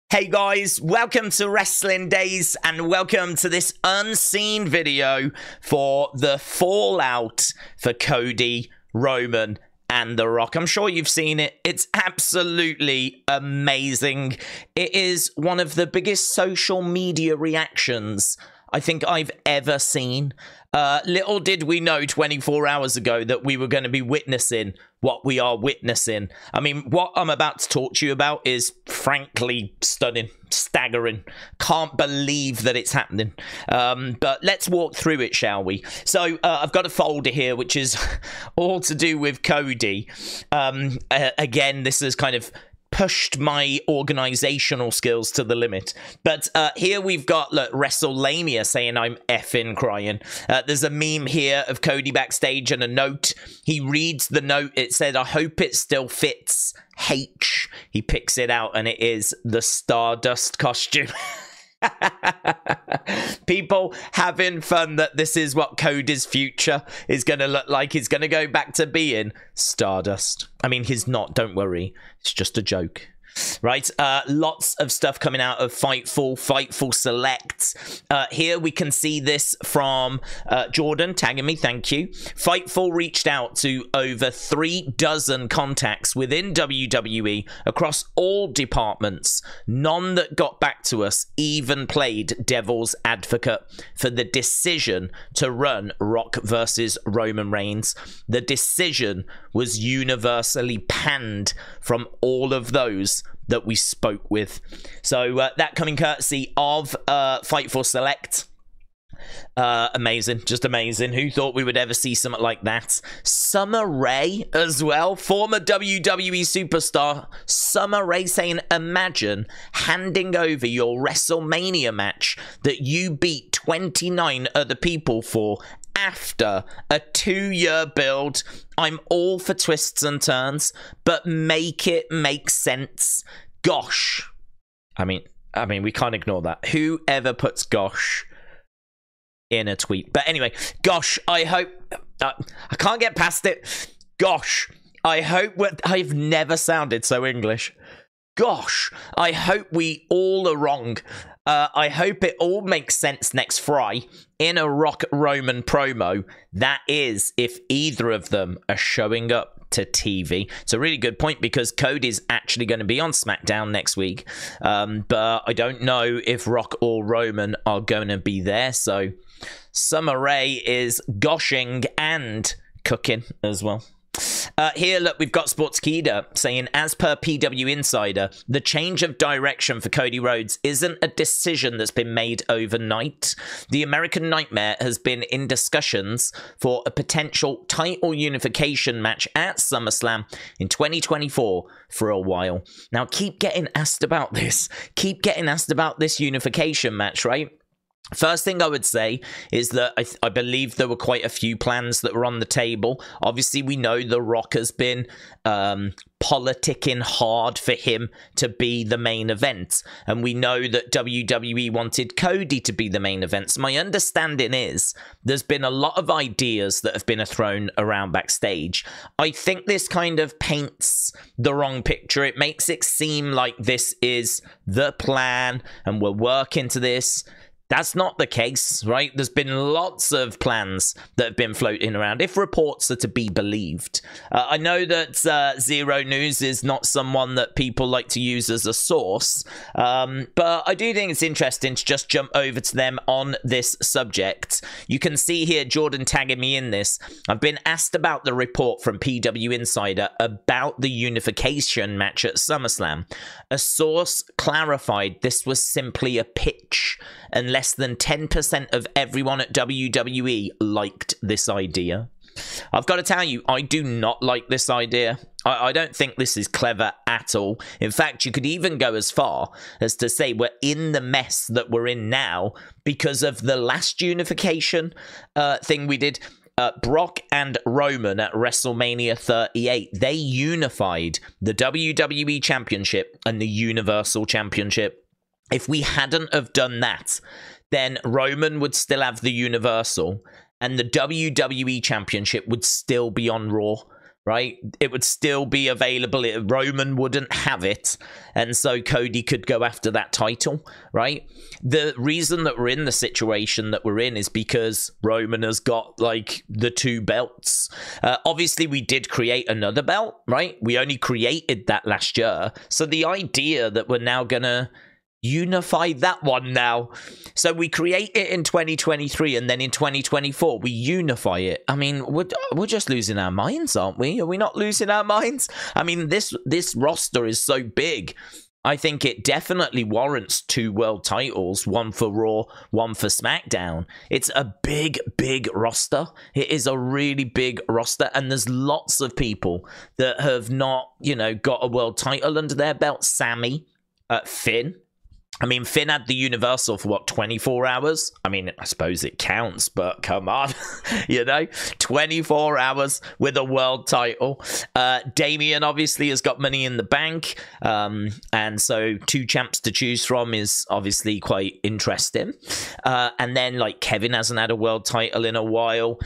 Hey guys, welcome to Wrestling Days and welcome to this unseen video for the fallout for Cody, Roman, and The Rock. I'm sure you've seen it. It's absolutely amazing. It is one of the biggest social media reactions I think I've ever seen. Little did we know 24 hours ago that we were going to be witnessing what we are witnessing. I mean, what I'm about to talk to you about is frankly stunning, staggering. Can't believe that it's happening. But let's walk through it, shall we? So I've got a folder here, which is all to do with Cody. Again, this is kind of pushed my organizational skills to the limit. But here we've got, look, Wrestlemania saying I'm effing crying. There's a meme here of Cody backstage and a note. He reads the note. It said, I hope it still fits H. He picks it out and it is the Stardust costume. People having fun that this is what Cody's future is going to look like. He's going to go back to being Stardust. I mean, he's not, don't worry. It's just a joke. Right, lots of stuff coming out of Fightful Select. Here we can see this from Jordan tagging me, thank you. Fightful reached out to over 36 contacts within WWE across all departments. None that got back to us even played devil's advocate for the decision to run Rock versus Roman Reigns. The decision was universally panned from all of those that we spoke with. So that coming courtesy of Fightful Select. Amazing, just amazing. Who thought we would ever see something like that? Summer Rae as well, former WWE superstar Summer Rae saying, imagine handing over your WrestleMania match that you beat 29 other people for after a 2-year build. I'm all for twists and turns, but make it make sense. Gosh. I mean, we can't ignore that. Whoever puts gosh in a tweet. But anyway, gosh, I hope... I can't get past it. Gosh, I hope... I've never sounded so English. Gosh, I hope we all are wrong. I hope it all makes sense next Fry in a Rock Roman promo. That is, if either of them are showing up to TV. It's a really good point because Cody's actually going to be on SmackDown next week. But I don't know if Rock or Roman are going to be there. So Summer Rae is goshing and cooking as well. Here, look, we've got Sportskeeda saying, as per PW Insider, the change of direction for Cody Rhodes isn't a decision that's been made overnight. The American Nightmare has been in discussions for a potential title unification match at Summerslam in 2024 for a while. Now, keep getting asked about this. Keep getting asked about this unification match, right? First thing I would say is that I believe there were quite a few plans that were on the table. Obviously, we know The Rock has been politicking hard for him to be the main event. And we know that WWE wanted Cody to be the main event. So my understanding is there's been a lot of ideas that have been thrown around backstage. I think this kind of paints the wrong picture. It makes it seem like this is the plan and we're working to this. That's not the case, right? There's been lots of plans that have been floating around, if reports are to be believed. I know that Zero News is not someone that people like to use as a source, but I do think it's interesting to just jump over to them on this subject. You can see here Jordan tagging me in this. I've been asked about the report from PW Insider about the unification match at SummerSlam. A source clarified this was simply a pitch, and less than 10% of everyone at WWE liked this idea. I've got to tell you, I do not like this idea. I don't think this is clever at all. In fact, you could even go as far as to say we're in the mess that we're in now because of the last unification thing we did. Brock and Roman at WrestleMania 38, they unified the WWE Championship and the Universal Championship. If we hadn't have done that, then Roman would still have the Universal and the WWE Championship would still be on Raw, right? It would still be available. Roman wouldn't have it. And so Cody could go after that title, right? The reason that we're in the situation that we're in is because Roman has got, like, the 2 belts. Obviously, we did create another belt, right? We only created that last year. So the idea that we're now going to unify that one now. So we create it in 2023 and then in 2024 we unify it. I mean, we're just losing our minds, aren't we? Are we not losing our minds? I mean, this roster is so big. I think it definitely warrants 2 world titles, one for Raw, one for SmackDown. It's a big, big roster. It is a really big roster, and there's lots of people that have not, you know, got a world title under their belt. Sammy, Finn. I mean, Finn had the Universal for, 24 hours? I mean, I suppose it counts, but come on, you know? 24 hours with a world title. Damian, obviously, has got Money in the Bank, and so 2 champs to choose from is obviously quite interesting. And then, like, Kevin hasn't had a world title in a while.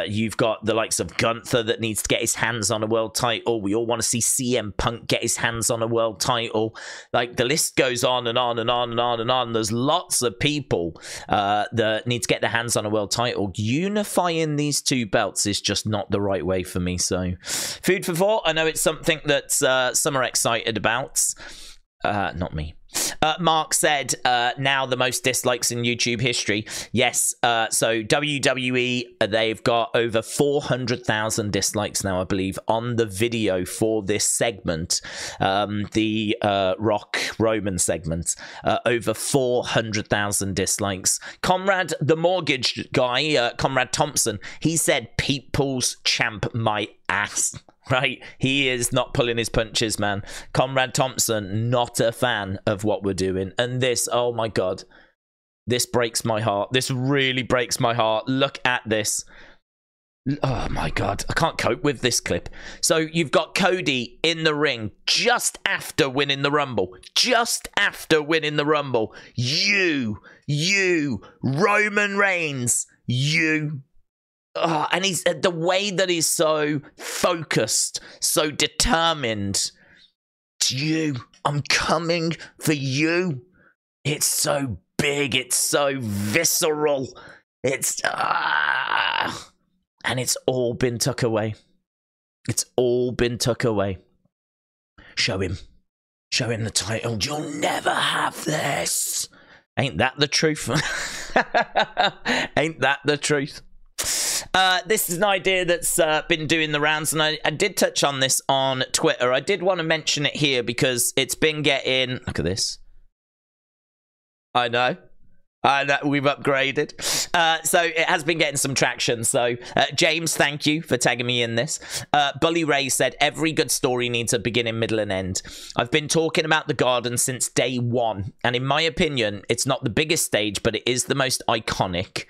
You've got the likes of Gunther that needs to get his hands on a world title. We all want to see CM Punk get his hands on a world title. Like, the list goes on and on and on and on and on. There's lots of people that need to get their hands on a world title. Unifying these 2 belts is just not the right way for me. So, food for thought. I know it's something that some are excited about. Not me. Mark said, now the most dislikes in YouTube history. Yes, so WWE, they've got over 400,000 dislikes now, I believe, on the video for this segment, the Rock Roman segment. Over 400,000 dislikes. Conrad, the mortgage guy, Conrad Thompson, he said, people's champ my ass. Right, he is not pulling his punches, man. Conrad Thompson, not a fan of what we're doing. And this, oh my God, this breaks my heart. This really breaks my heart. Look at this. Oh my God, I can't cope with this clip. So you've got Cody in the ring just after winning the Rumble. Just after winning the Rumble. You, Roman Reigns, you. Oh, and he's the way that he's so focused, so determined. It's you. I'm coming for you. It's so big. It's so visceral. It's and it's all been tucked away. It's all been tucked away. Show him. Show him the title. You'll never have this. Ain't that the truth? Ain't that the truth? This is an idea that's been doing the rounds, and I did touch on this on Twitter. I did want to mention it here because it's been getting... Look at this. I know. We've upgraded. So it has been getting some traction. So James, thank you for tagging me in this. Bully Ray said, every good story needs a beginning, middle, and end. I've been talking about the Garden since day 1. And in my opinion, it's not the biggest stage, but it is the most iconic.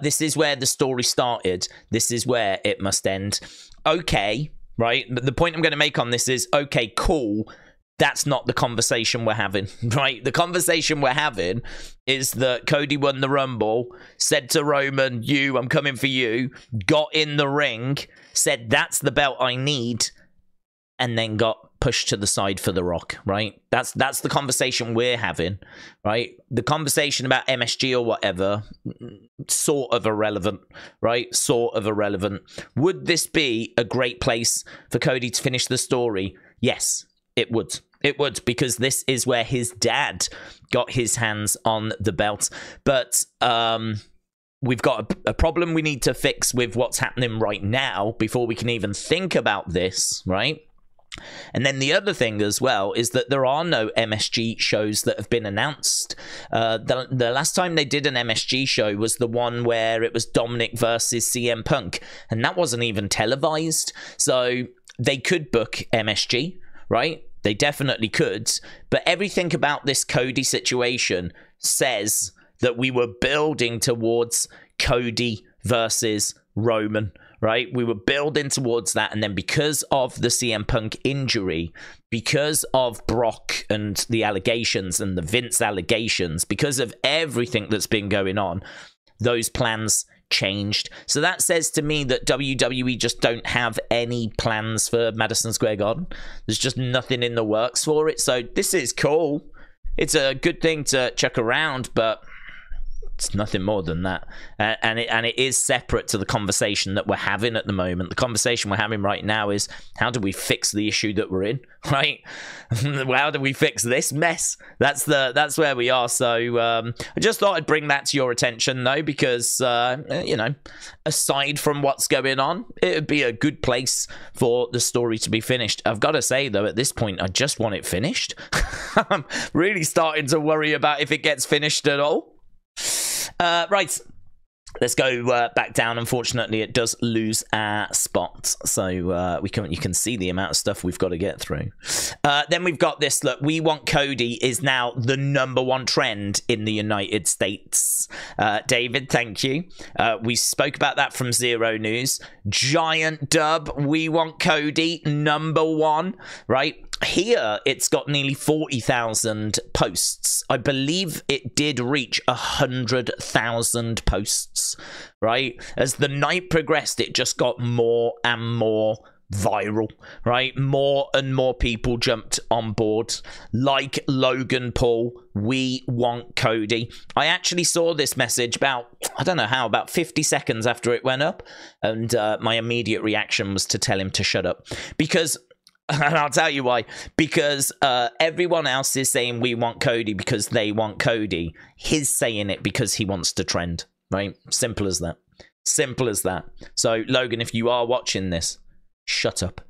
This is where the story started. This is where it must end. Okay, right? But the point I'm going to make on this is, okay, cool. That's not the conversation we're having, right? The conversation we're having is that Cody won the Rumble, said to Roman, I'm coming for you, got in the ring, said, that's the belt I need, and then got pushed to the side for The Rock, right? That's the conversation we're having, right? The conversation about MSG or whatever, sort of irrelevant, right? Sort of irrelevant. Would this be a great place for Cody to finish the story? Yes. It would. It would, because this is where his dad got his hands on the belt. But we've got a problem we need to fix with what's happening right now before we can even think about this, right? And then the other thing as well is that there are no MSG shows that have been announced. The last time they did an MSG show was the one where it was Dominic versus CM Punk. And that wasn't even televised. So they could book MSG. Right? They definitely could. But everything about this Cody situation says that we were building towards Cody versus Roman, right? We were building towards that. And then because of the CM Punk injury, because of Brock and the allegations and the Vince allegations, because of everything that's been going on, those plans changed. So that says to me that WWE just don't have any plans for Madison Square Garden. There's just nothing in the works for it. So this is cool. It's a good thing to check around, but it's nothing more than that. And it is separate to the conversation that we're having at the moment. The conversation we're having right now is, how do we fix the issue that we're in, right? How do we fix this mess? That's where we are. So I just thought I'd bring that to your attention, though, because, you know, aside from what's going on, it would be a good place for the story to be finished. I've got to say, though, at this point, I just want it finished. I'm really starting to worry about if it gets finished at all. Right, let's go back down. Unfortunately, it does lose our spot, so you can see the amount of stuff we've got to get through. Then we've got this. Look, We Want Cody is now the #1 trend in the United States. David, thank you. We spoke about that from Zero News. Giant dub. We Want Cody #1. Right. Here, it's got nearly 40,000 posts. I believe it did reach 100,000 posts, right? As the night progressed, it just got more and more viral, right? More and more people jumped on board, like Logan Paul. We want Cody. I actually saw this message about, I don't know how, about 50 seconds after it went up, and my immediate reaction was to tell him to shut up, because... And I'll tell you why. Because everyone else is saying we want Cody because they want Cody. He's saying it because he wants to trend, right? Simple as that. Simple as that. So, Logan, if you are watching this, shut up.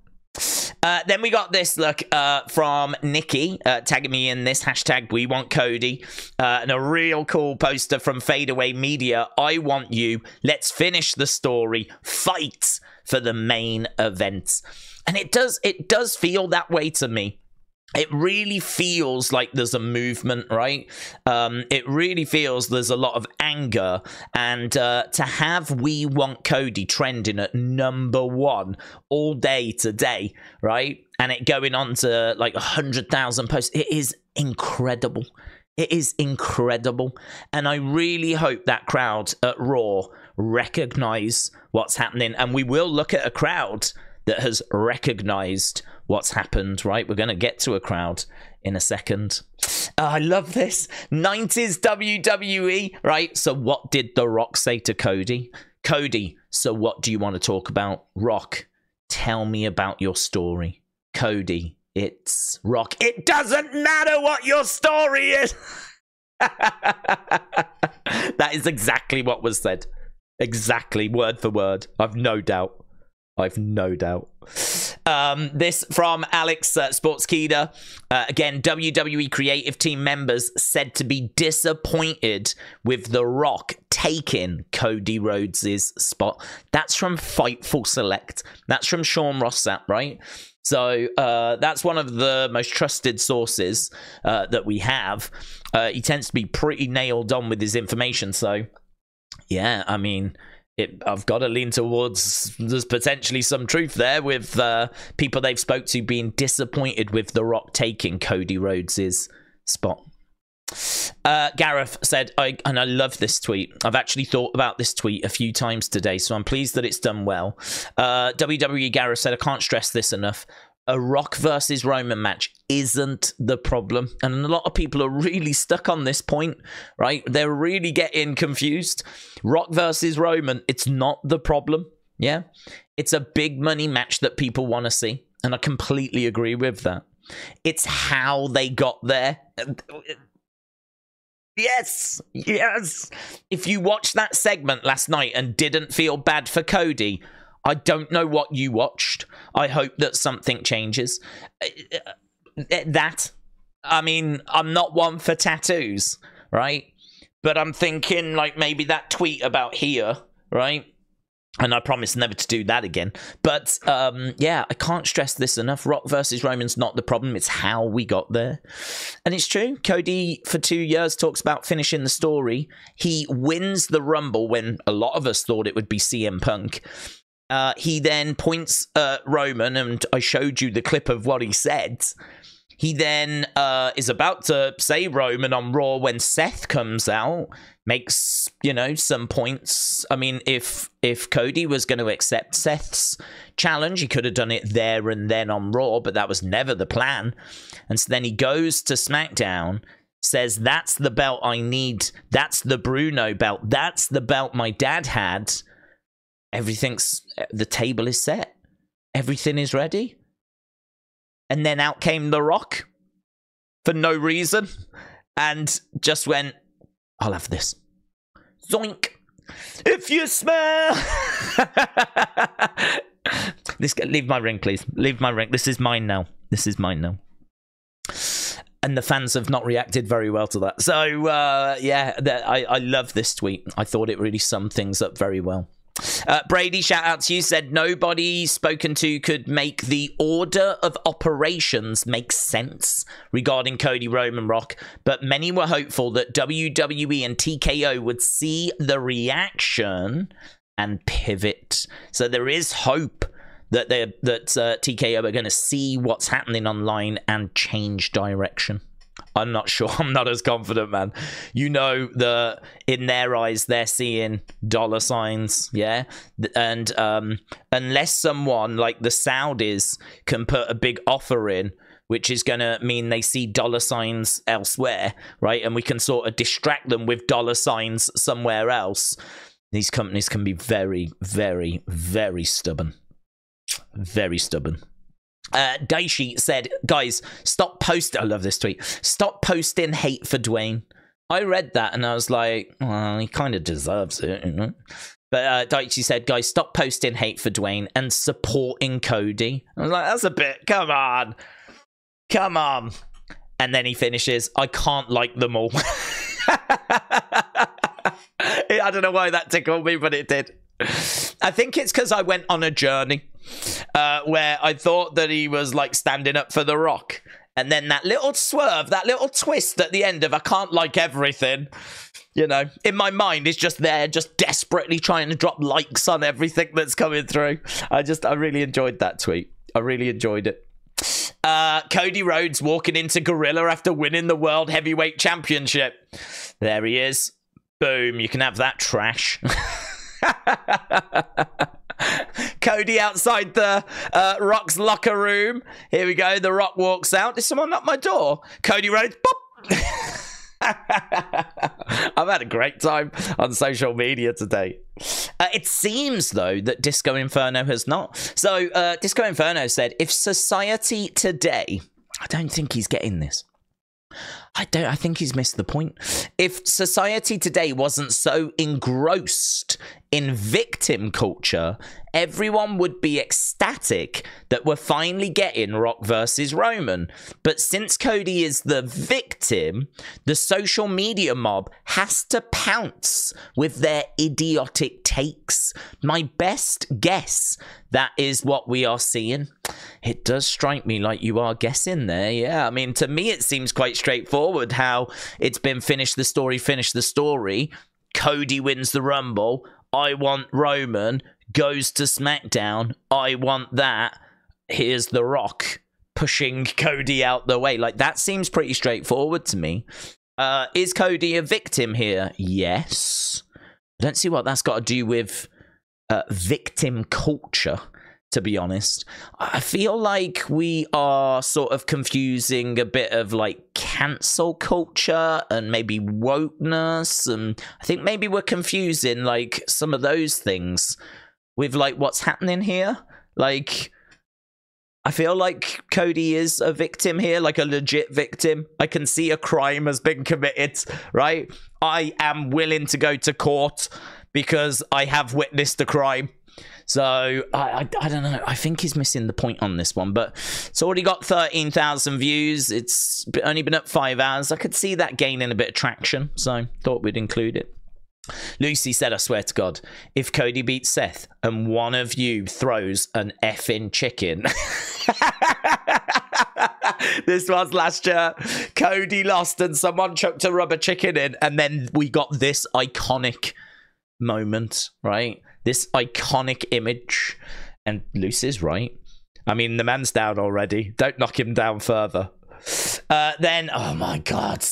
Then we got this, look, from Nikki, tagging me in this, hashtag We Want Cody, and a real cool poster from Fadeaway Media. I want you. Let's finish the story. Fight for the main event. And it does feel that way to me. It really feels like there's a movement, right? It really feels there's a lot of anger. And to have We Want Cody trending at #1 all day today, right? And it going on to like 100,000 posts. It is incredible. It is incredible. And I really hope that crowd at Raw recognize what's happening. And we will look at a crowd that has recognized what's happened, right? We're going to get to a crowd in a second. I love this. 90s WWE, right? So what did The Rock say to Cody? Cody, so what do you want to talk about? Rock, tell me about your story. Cody, it's Rock. It doesn't matter what your story is. That is exactly what was said. Exactly, word for word. I've no doubt. This from Alex Sportskeda. Again, WWE Creative team members said to be disappointed with The Rock taking Cody Rhodes' spot. That's from Fightful Select. That's from Sean Rossap, right? So that's one of the most trusted sources that we have. He tends to be pretty nailed on with his information. So, yeah, I mean... I've got to lean towards there's potentially some truth there with people they've spoke to being disappointed with The Rock taking Cody Rhodes' spot. Gareth said, and I love this tweet. I've actually thought about this tweet a few times today, so I'm pleased that it's done well. WWE Gareth said, I can't stress this enough. A Rock versus Roman match isn't the problem. And a lot of people are really stuck on this point, right? They're really getting confused. Rock versus Roman, it's not the problem, yeah? It's a big money match that people want to see. And I completely agree with that. It's how they got there. Yes, yes. If you watched that segment last night and didn't feel bad for Cody... I don't know what you watched. I hope that something changes. I mean, I'm not one for tattoos, right? But I'm thinking, like, maybe that tweet about here, right? And I promise never to do that again. But, yeah, I can't stress this enough. Rock versus Roman's not the problem. It's how we got there. And it's true. Cody, for 2 years, talks about finishing the story. He wins the Rumble when a lot of us thought it would be CM Punk. He then points at Roman, and I showed you the clip of what he said. He then is about to say Roman on Raw when Seth comes out, makes, you know, some points. I mean, if Cody was going to accept Seth's challenge, he could have done it there and then on Raw, but that was never the plan. And so then he goes to SmackDown, says, that's the belt I need. That's the Bruno belt. That's the belt my dad had. The table is set. Everything is ready. And then out came The Rock for no reason and just went, I'll have this. Zoink. If you smell. Leave my ring, please. Leave my ring. This is mine now. This is mine now. And the fans have not reacted very well to that. So, yeah, I love this tweet. I thought it really summed things up very well. Brady, shout out to you, said nobody spoken to could make the order of operations make sense regarding Cody, Roman, Rock, but many were hopeful that WWE and TKO would see the reaction and pivot. So there is hope that TKO are going to see what's happening online and change direction. I'm not sure. I'm not as confident, man. You know, in their eyes, they're seeing dollar signs, yeah? And unless someone like the Saudis can put a big offer in, which is going to mean they see dollar signs elsewhere, right? And we can sort of distract them with dollar signs somewhere else. These companies can be very, very, very stubborn. Very stubborn. Daishi said, guys, stop posting. I love this tweet. Stop posting hate for Dwayne. I read that and I was like, well, he kind of deserves it, you know? But Daichi said, guys, stop posting hate for Dwayne and supporting Cody. I was like, that's a bit, come on. Come on. And then he finishes, I can't like them all. I don't know why that tickled me, but it did. I think it's because I went on a journey where I thought that he was like standing up for The Rock. And then that little swerve, that little twist at the end of I can't like everything, you know, in my mind is just there, just desperately trying to drop likes on everything that's coming through. I really enjoyed that tweet. I really enjoyed it. Cody Rhodes walking into Gorilla after winning the World Heavyweight Championship. There he is. Boom, you can have that trash. Cody outside the Rock's locker room. Here we go. The Rock walks out. Did someone knock my door? Cody Rhodes. Boop. I've had a great time on social media today. It seems, though, that Disco Inferno has not. So, Disco Inferno said, if society today... I don't think he's getting this. I think he's missed the point. If society today wasn't so engrossed in victim culture, everyone would be ecstatic that we're finally getting Rock versus Roman. But since Cody is the victim, the social media mob has to pounce with their idiotic takes. My best guess, that is what we are seeing. It does strike me like you are guessing there, yeah. I mean, to me, it seems quite straightforward how it's been finish the story. Cody wins the Rumble. I want Roman. Goes to SmackDown. I want that. Here's The Rock pushing Cody out the way. Like, that seems pretty straightforward to me. Is Cody a victim here? Yes. I don't see what that's got to do with victim culture, to be honest. I feel like we are sort of confusing a bit of like cancel culture and maybe wokeness, and I think maybe we're confusing like some of those things with like what's happening here. Like, I feel like Cody is a victim here, like a legit victim. I can see a crime has been committed, right? I am willing to go to court because I have witnessed a crime. So, I don't know. I think he's missing the point on this one. But it's already got 13,000 views. It's only been up 5 hours. I could see that gaining a bit of traction. So, thought we'd include it. Lucy said, I swear to God, if Cody beats Seth and one of you throws an effing chicken. This was last year. Cody lost and someone chucked a rubber chicken in. And then we got this iconic moment, right? This iconic image. And Lucy's right. I mean, the man's down already. Don't knock him down further. Then, oh my God.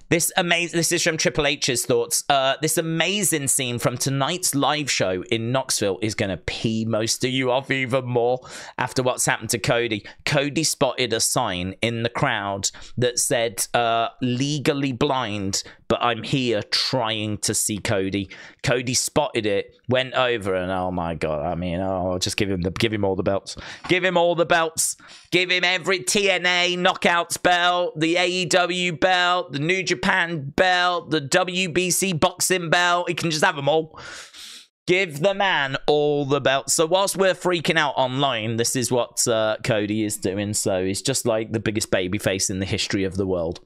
This is from Triple H's thoughts. This amazing scene from tonight's live show in Knoxville is going to pee most of you off even more after what's happened to Cody. Cody spotted a sign in the crowd that said, legally blind, but I'm here trying to see Cody. Cody spotted it, went over, and oh my God, I mean, oh, just give him all the belts. Give him all the belts. Give him every TNA Knockouts belt, the AEW belt, the New Japan belt, the WBC boxing belt. He can just have them all. Give the man all the belts. So whilst we're freaking out online, this is what Cody is doing. So he's just like the biggest babyface in the history of the world.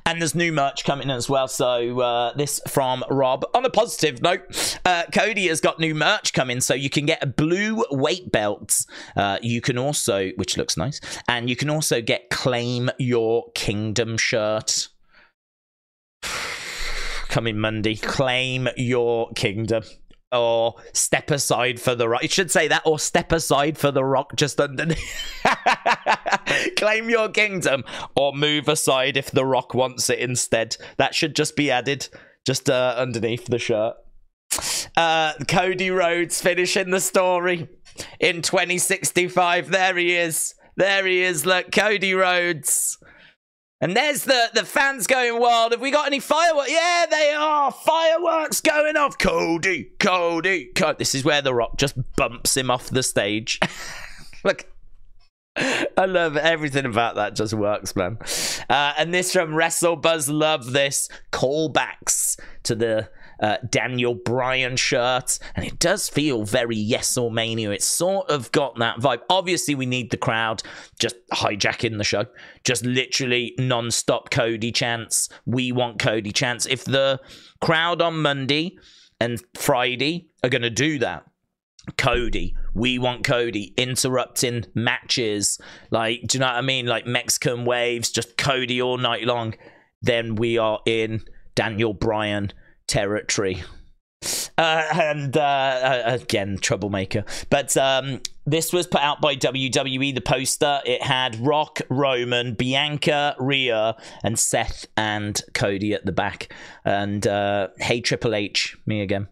And there's new merch coming as well. So this from Rob. On a positive note, Cody has got new merch coming. So you can get a blue weight belt. You can also, which looks nice. And you can also get Claim Your Kingdom shirt. Coming Monday. Claim Your Kingdom. Or step aside for the Rock. It should say that, or step aside for the Rock just underneath. Claim your kingdom, or move aside if the Rock wants it instead. That should just be added just underneath the shirt. Cody Rhodes finishing the story in 2065. There he is. There he is. Look, Cody Rhodes. And there's the fans going wild. Have we got any fireworks? Yeah, they are. Fireworks going off. Cody, Cody, Cody. This is where The Rock just bumps him off the stage. Look. I love everything about that. Just works, man. And this from WrestleBuzz. Love this. Callbacks to the Daniel Bryan shirt, and it does feel very Yes-or-Mania. It's sort of got that vibe. Obviously, we need the crowd just hijacking the show, just literally non-stop Cody chants. We want Cody chants. If the crowd on Monday and Friday are going to do that, Cody, we want Cody, interrupting matches, like, do you know what I mean? Like Mexican waves, just Cody all night long. Then we are in Daniel Bryan territory. Again, troublemaker. But this was put out by WWE, the poster. It had Rock, Roman, Bianca, Rhea, and Seth and Cody at the back. And hey, Triple H, me again.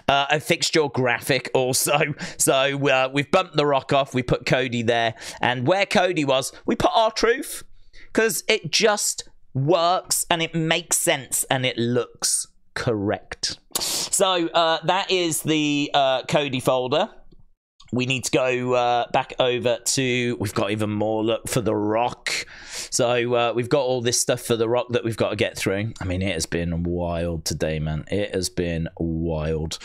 I fixed your graphic also. So we've bumped the Rock off. We put Cody there. And where Cody was, we put R-Truth. Because it just works and it makes sense and it looks correct. So that is the Cody folder. We need to go back over to, we've got even more look for The Rock. So we've got all this stuff for The Rock that we've got to get through. I mean, it has been wild today, man. It has been wild.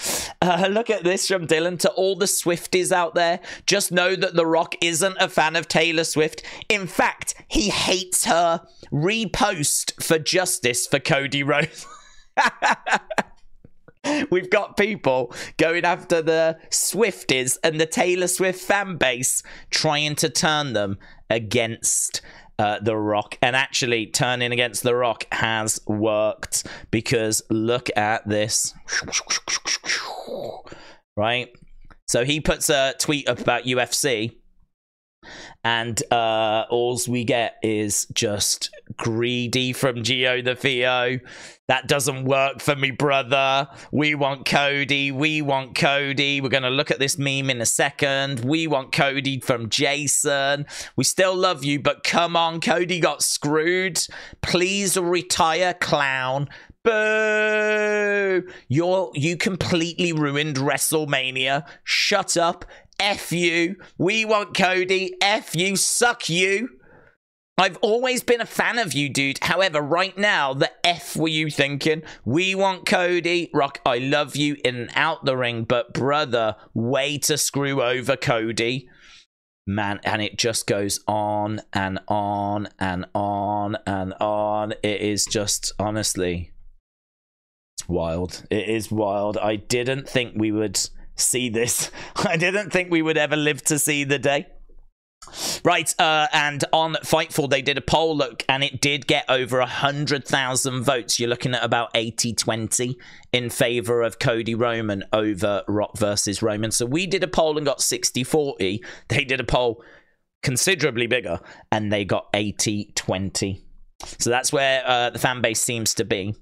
Look at this from Dylan. To all the Swifties out there, just know that The Rock isn't a fan of Taylor Swift. In fact, he hates her. Repost for justice for Cody Rhodes. We've got people going after the Swifties and the Taylor Swift fan base, trying to turn them against The Rock. And actually, turning against The Rock has worked, because look at this. Right? So he puts a tweet up about UFC, and all we get is just greedy from Gio the Theo. That doesn't work for me, brother. We want Cody. We want Cody. We're going to look at this meme in a second. We want Cody from Jason. We still love you, but come on, Cody got screwed. Please retire, clown. Boo! You completely ruined WrestleMania. Shut up. F you. We want Cody. F you. Suck you. I've always been a fan of you, dude. However, right now, the F were you thinking? We want Cody. Rock, I love you in and out the ring, but brother, way to screw over Cody. Man, and it just goes on and on and on and on. It is just, honestly, it's wild. It is wild. I didn't think we would see this. I didn't think we would ever live to see the day. Right, and on Fightful, they did a poll look, and it did get over 100,000 votes. You're looking at about 80-20 in favor of Cody Roman over Rock versus Roman. So we did a poll and got 60-40. They did a poll. considerably bigger, and they got 80-20. So that's where the fan base seems to be.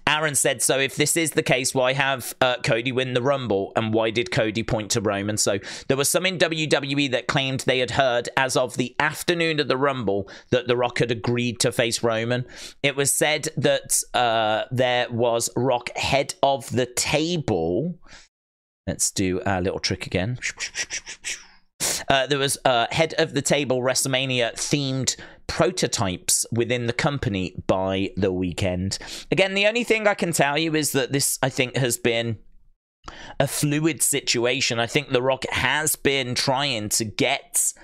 Aaron said, so if this is the case, why have Cody win the Rumble? And why did Cody point to Roman? So there was some in WWE that claimed they had heard as of the afternoon of the Rumble that The Rock had agreed to face Roman. It was said that there was Rock head of the table. Let's do our little trick again. There was head of the table WrestleMania themed prototypes within the company by the weekend. Again, the only thing I can tell you is that this, I think, has been a fluid situation. I think The Rock has been trying to get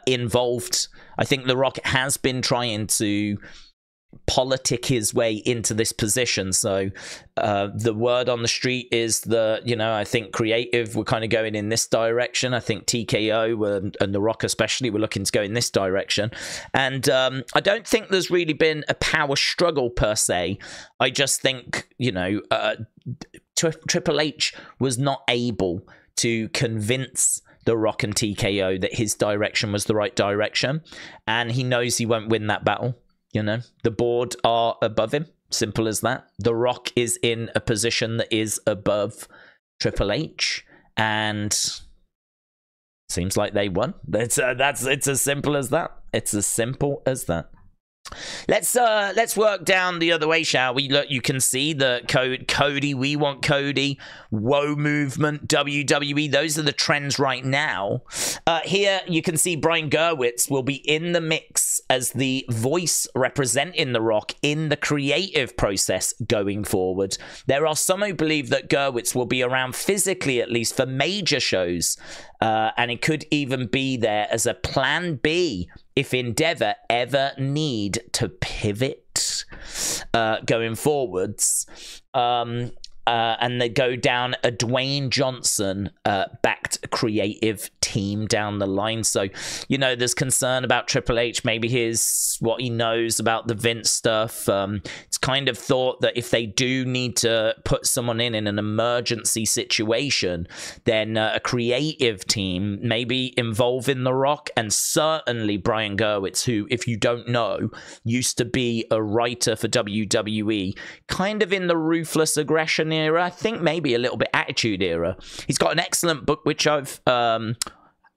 involved. I think The Rock has been trying to politic his way into this position. So the word on the street is that, you know, I think Creative were kind of going in this direction. I think TKO and The Rock especially were looking to go in this direction. And I don't think there's really been a power struggle per se. I just think, you know, Triple H was not able to convince The Rock and TKO that his direction was the right direction. And he knows he won't win that battle. You know, the board are above him. Simple as that. The Rock is in a position that is above Triple H, and seems like they won. It's as simple as that. It's as simple as that. Let's work down the other way, shall we? Look, you can see the Cody, we want Cody, woe movement, WWE. Those are the trends right now. Here you can see Brian Gewirtz will be in the mix as the voice representing The Rock in the creative process going forward. There are some who believe that Gewirtz will be around physically, at least for major shows, and it could even be there as a plan B if Endeavor ever need to pivot going forwards. And they go down a Dwayne Johnson backed creative team down the line. So, you know, there's concern about Triple H, maybe what he knows about the Vince stuff. It's kind of thought that if they do need to put someone in an emergency situation, then a creative team, maybe involving The Rock and certainly Brian Gewirtz, who, if you don't know, used to be a writer for WWE, kind of in the Ruthless Aggression era, I think maybe a little bit Attitude era. He's got an excellent book, which I've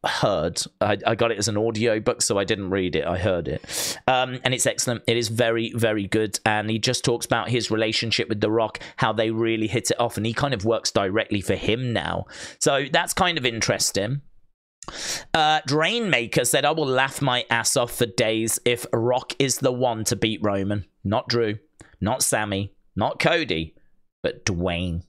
heard. I got it as an audio book, so I didn't read it. I heard it. And it's excellent. It is very, very good. And he just talks about his relationship with The Rock, how they really hit it off. And he kind of works directly for him now. So that's kind of interesting. Drainmaker said, I will laugh my ass off for days if Rock is the one to beat Roman. Not Drew, not Sammy, not Cody, but Dwayne.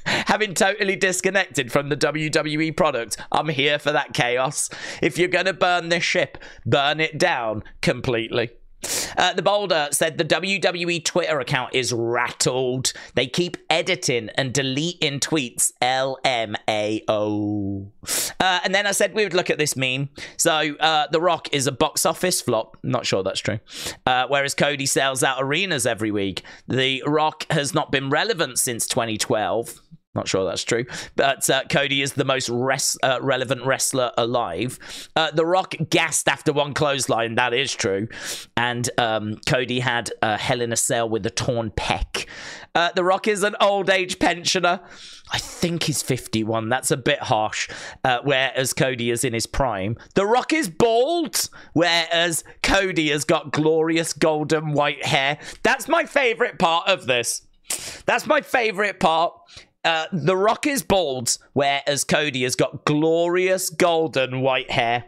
Having totally disconnected from the WWE product, I'm here for that chaos. If you're going to burn this ship, burn it down completely. The Boulder said the WWE Twitter account is rattled. They keep editing and deleting tweets. LMAO. And then I said we would look at this meme. So The Rock is a box office flop. Not sure that's true. Whereas Cody sells out arenas every week. The Rock has not been relevant since 2012. Not sure that's true, but Cody is the most relevant wrestler alive. The Rock gassed after one clothesline, that is true. And Cody had a Hell in a Cell with a torn pec. The Rock is an old age pensioner. I think he's 51. That's a bit harsh. Whereas Cody is in his prime. The Rock is bald, whereas Cody has got glorious golden white hair. That's my favorite part of this. That's my favorite part. The Rock is bald, whereas Cody has got glorious golden white hair.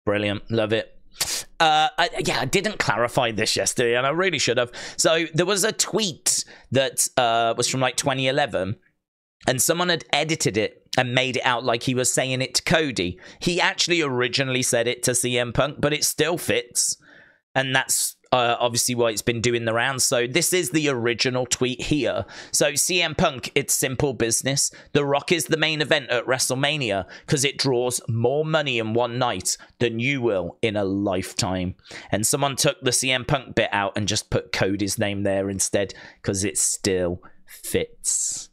Brilliant. Love it. I didn't clarify this yesterday, and I really should have. So there was a tweet that was from like 2011, and someone had edited it and made it out like he was saying it to Cody. He actually originally said it to CM Punk, but it still fits. And that's obviously why it's been doing the rounds. So this is the original tweet here. So CM Punk, it's simple business. The Rock is the main event at WrestleMania because it draws more money in one night than you will in a lifetime. And someone took the CM Punk bit out and just put Cody's name there instead because it still fits.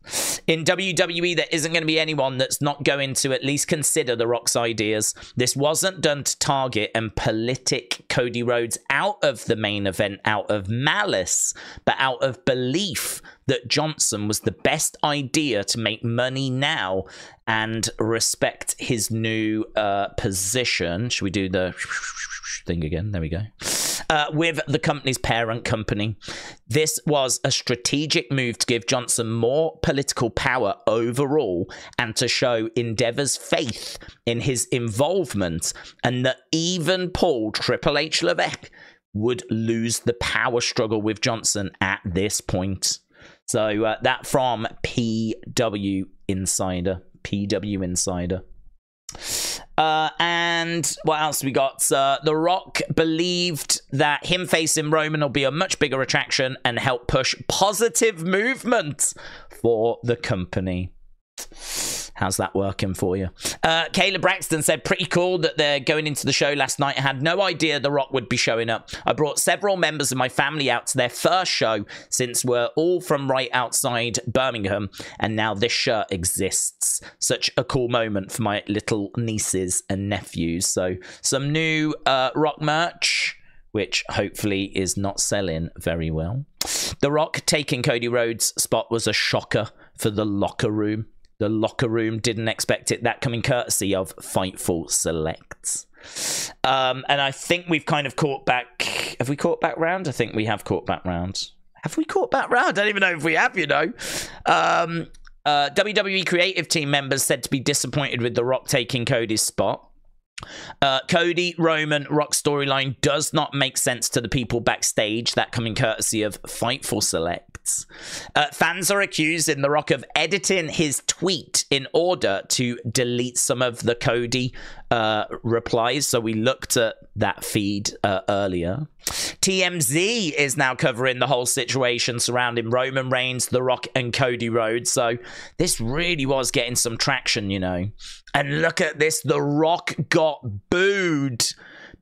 In WWE, there isn't going to be anyone that's not going to at least consider The Rock's ideas. This wasn't done to target and politic Cody Rhodes out of the main event out of malice, but out of belief that Johnson was the best idea to make money now and respect his new position. Should we do the thing again? There we go. With the company's parent company. This was a strategic move to give Johnson more political power overall and to show Endeavor's faith in his involvement, and that even Paul Triple H Levesque would lose the power struggle with Johnson at this point. So that from PW Insider. PW Insider. And what else we got? The Rock believed that him facing Roman will be a much bigger attraction and help push positive movement for the company. How's that working for you? Kayla Braxton said, pretty cool that they're going into the show last night. I had no idea The Rock would be showing up. I brought several members of my family out to their first show since we're all from right outside Birmingham, and now this shirt exists. Such a cool moment for my little nieces and nephews. So some new Rock merch, which hopefully is not selling very well. The Rock taking Cody Rhodes' spot was a shocker for the locker room. The locker room didn't expect it. That coming courtesy of Fightful Selects. And I think we've kind of caught back. Have we caught back round? I think we have caught back round. Have we caught back round? I don't even know if we have, you know. WWE Creative team members said to be disappointed with The Rock taking Cody's spot. Cody, Roman, Rock storyline does not make sense to the people backstage. That coming courtesy of Fightful Selects. Fans are accusing The Rock of editing his tweet in order to delete some of the Cody replies. So we looked at that feed earlier. TMZ is now covering the whole situation surrounding Roman Reigns, The Rock, and Cody Rhodes. So this really was getting some traction, you know. And look at this. The Rock got booed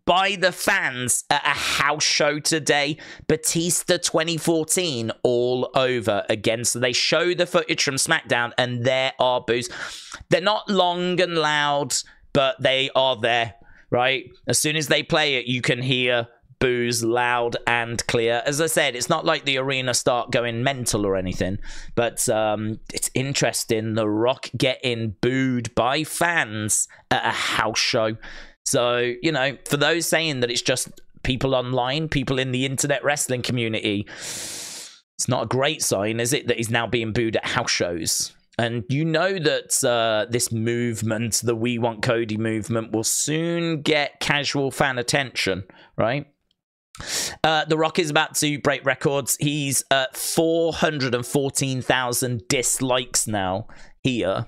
by the fans at a house show today. Batista 2014 all over again. So they show the footage from SmackDown and there are boos. They're not long and loud, but they are there, right? As soon as they play it, you can hear boos loud and clear. As I said, it's not like the arena start going mental or anything, but it's interesting. The Rock getting booed by fans at a house show. So, you know, for those saying that it's just people online, people in the internet wrestling community, it's not a great sign, is it, that he's now being booed at house shows? And you know that this movement, the We Want Cody movement, will soon get casual fan attention, right? The Rock is about to break records. He's at 414,000 dislikes now here.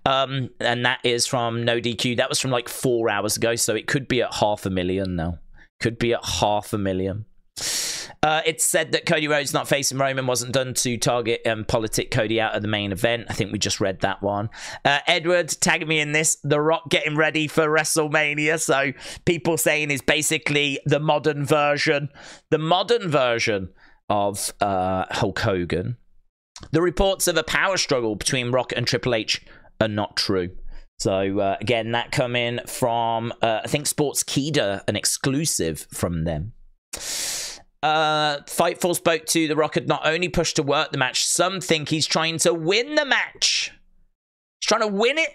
And that is from No DQ. That was from like 4 hours ago, so it could be at 500,000 now. Could be at 500,000. It's said that Cody Rhodes not facing Roman wasn't done to target and politic Cody out of the main event. I think we just read that one. Edward tagging me in this. The Rock getting ready for WrestleMania. So people saying is basically the modern version of Hulk Hogan. The reports of a power struggle between Rock and Triple H are not true. So again, that coming from I think Sportskeeda, an exclusive from them. Fightful spoke to The Rock had not only pushed to work the match, some think he's trying to win the match. He's trying to win it.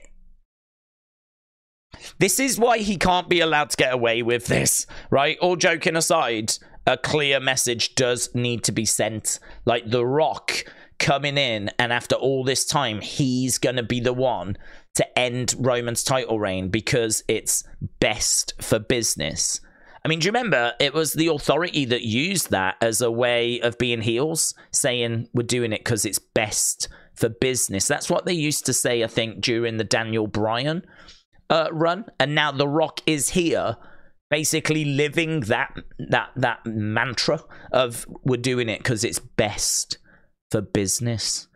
This is why he can't be allowed to get away with this, right? All joking aside, a clear message does need to be sent. Like The Rock coming in, and after all this time, he's going to be the one to end Roman's title reign because it's best for business. I mean, do you remember it was the Authority that used that as a way of being heels, saying we're doing it because it's best for business. That's what they used to say, I think, during the Daniel Bryan run. And now The Rock is here, basically living that mantra of we're doing it because it's best for business.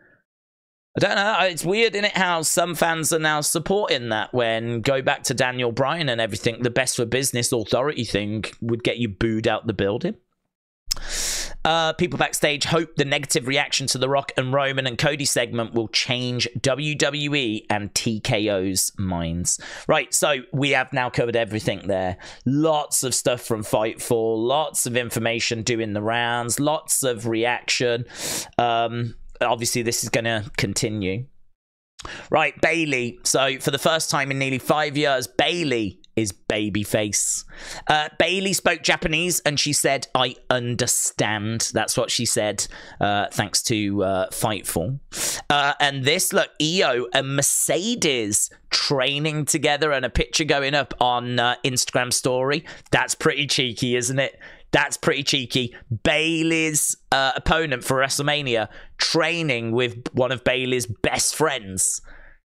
I don't know. It's weird, isn't it, how some fans are now supporting that when go back to Daniel Bryan and everything, the best for business Authority thing would get you booed out the building. People backstage hope the negative reaction to The Rock and Roman and Cody segment will change WWE and TKO's minds. Right, so we have now covered everything there. Lots of stuff from Fightful, lots of information doing the rounds, lots of reaction. Obviously, this is going to continue. Right, Bayley. So, for the first time in nearly 5 years, Bayley is babyface. Bayley spoke Japanese and she said, "I understand." That's what she said, thanks to Fightful. And this, look, Io and Mercedes training together and a picture going up on Instagram story. That's pretty cheeky, isn't it? That's pretty cheeky. Bayley's opponent for WrestleMania training with one of Bayley's best friends.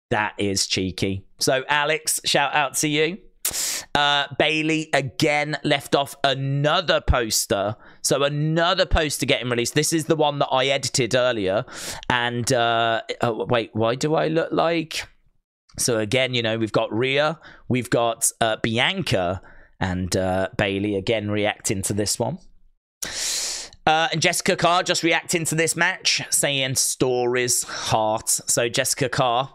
That is cheeky. So, Alex, shout out to you. Bayley again left off another poster. So another poster getting released. This is the one that I edited earlier. And wait, why do I look like... So again, you know, we've got Rhea, we've got Bianca, and Bayley again reacting to this one. And Jessica Carr just reacting to this match, saying stories, heart. So Jessica Carr,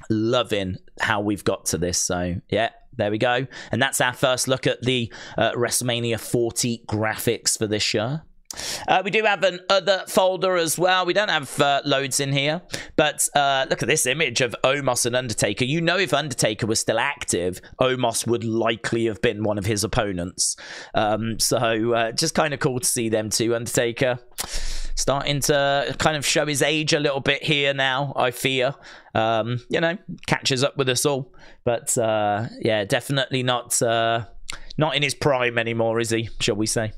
loving how we've got to this. So yeah, there we go. And that's our first look at the WrestleMania 40 graphics for this year. We do have an other folder as well. We don't have loads in here, but look at this image of Omos and Undertaker. You know, if Undertaker was still active, Omos would likely have been one of his opponents. So just kind of cool to see them too. Undertaker starting to kind of show his age a little bit here now, I fear. You know, catches up with us all. But yeah, definitely not in his prime anymore, is he, shall we say?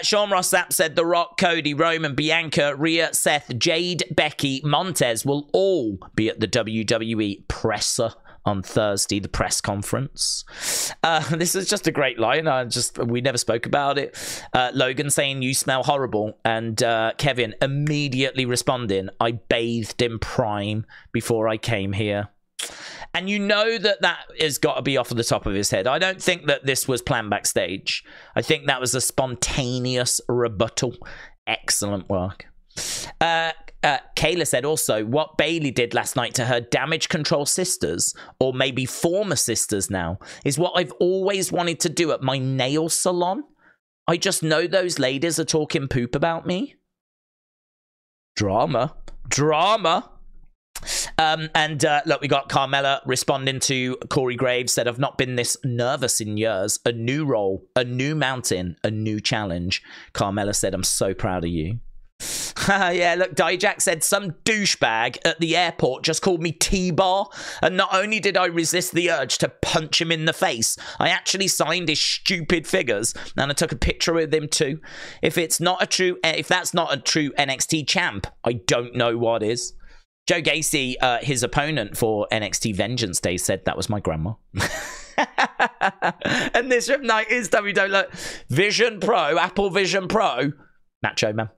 Sean Ross Sapp said The Rock, Cody, Roman, Bianca, Rhea, Seth, Jade, Becky, Montez will all be at the WWE presser on Thursday, the press conference. This is just a great line. We never spoke about it. Logan saying, "You smell horrible," and Kevin immediately responding, "I bathed in Prime before I came here." And you know that has got to be off of the top of his head. I don't think that this was planned backstage. I think that was a spontaneous rebuttal. Excellent work. Kayla said also, what Bayley did last night to her Damage Control sisters, or maybe former sisters now, is what I've always wanted to do at my nail salon. I just know those ladies are talking poop about me. Drama. Look, we got Carmella responding to Corey Graves, said, "I've not been this nervous in years. A new role, a new mountain, a new challenge." Carmella said, "I'm so proud of you." Yeah, look, Dijak said, "Some douchebag at the airport just called me T-Bar, and not only did I resist the urge to punch him in the face, I actually signed his stupid figures, and I took a picture with him too. If that's not a true NXT champ, I don't know what is." Joe Gacy, his opponent for NXT Vengeance Day, said, "That was my grandma." And this from night is WWE Vision Pro, Apple Vision Pro. Macho Man.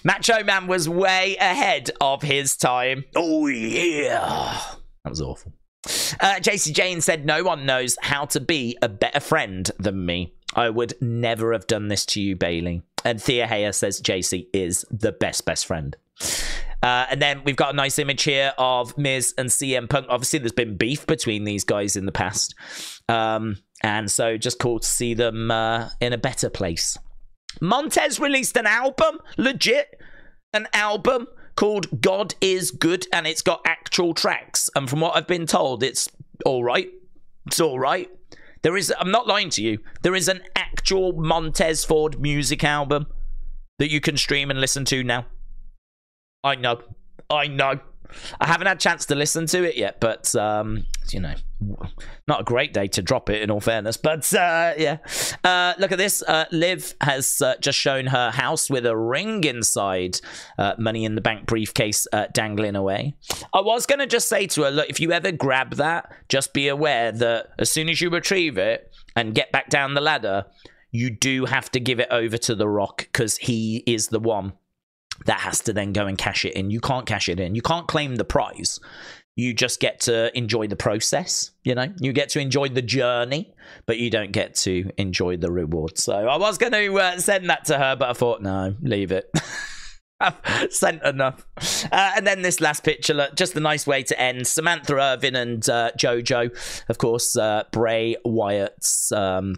Macho Man was way ahead of his time. Oh, yeah. That was awful. JC Jane said, "No one knows how to be a better friend than me. I would never have done this to you, Bayley." And Thea Heyer says JC is the best friend. And then we've got a nice image here of Miz and CM Punk. Obviously, there's been beef between these guys in the past. And so just cool to see them in a better place. Montez released an album, legit. An album called God Is Good, and it's got actual tracks. And from what I've been told, it's all right. It's all right. I'm not lying to you. There is an actual Montez Ford music album that you can stream and listen to now. I know. I haven't had a chance to listen to it yet, but, you know, not a great day to drop it, in all fairness. But, yeah. Look at this. Liv has just shown her house with a ring inside. Money in the Bank briefcase dangling away. I was going to just say to her, look, if you ever grab that, just be aware that as soon as you retrieve it and get back down the ladder, you do have to give it over to The Rock, because he is the one that has to then go and cash it in. You can't cash it in. You can't claim the prize. you just get to enjoy the process, you know? You get to enjoy the journey, but you don't get to enjoy the reward. So I was going to send that to her, but I thought, no, leave it. I've sent enough. And then this last picture, look, just a nice way to end. Samantha Irvin and JoJo, of course, Bray Wyatt's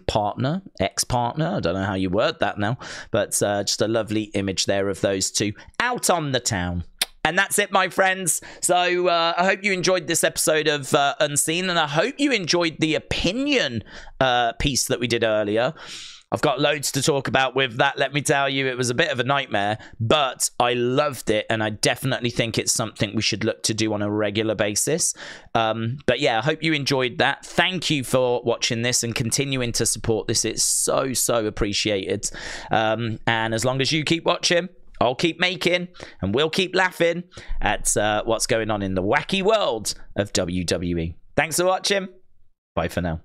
partner, ex-partner. I don't know how you word that now, but just a lovely image there of those two out on the town. And that's it, my friends. So I hope you enjoyed this episode of Unseen, and I hope you enjoyed the opinion piece that we did earlier. I've got loads to talk about with that, let me tell you. It was a bit of a nightmare, but I loved it, and I definitely think it's something we should look to do on a regular basis. But yeah, I hope you enjoyed that. Thank you for watching this and continuing to support this. It's so, so appreciated. And as long as you keep watching, I'll keep making, and we'll keep laughing at what's going on in the wacky world of WWE. Thanks for watching. Bye for now.